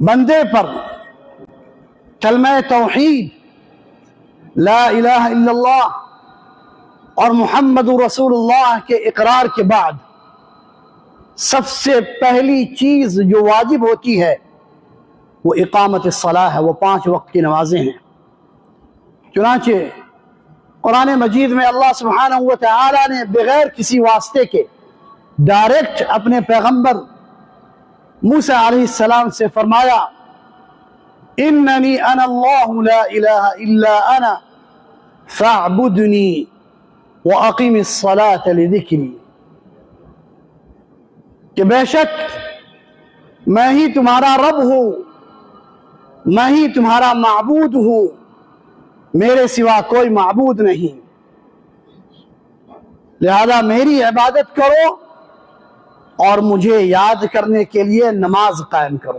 بندے پر کلمہ توحید لا الہ الا اللہ اور محمد رسول اللہ کے اقرار کے بعد سب سے پہلی چیز جو واجب ہوتی ہے وہ اقامت الصلاح ہے، وہ 5 وقت کی نمازیں ہیں۔ چنانچہ قرآن مجید میں اللہ سبحانہ و تعالی نے بغیر کسی واسطے کے ڈائریکٹ اپنے پیغمبر موسیٰ علیہ السلام سے فرمایا اننی انا اللہ لا الہ الا انا فاعبدنی واقم الصلاة لذکری، کہ بے شک میں ہی تمہارا رب ہوں، میں ہی تمہارا معبود ہوں، میرے سوا کوئی معبود نہیں، لہذا میری عبادت کرو اور مجھے یاد کرنے کے لیے نماز قائم کرو۔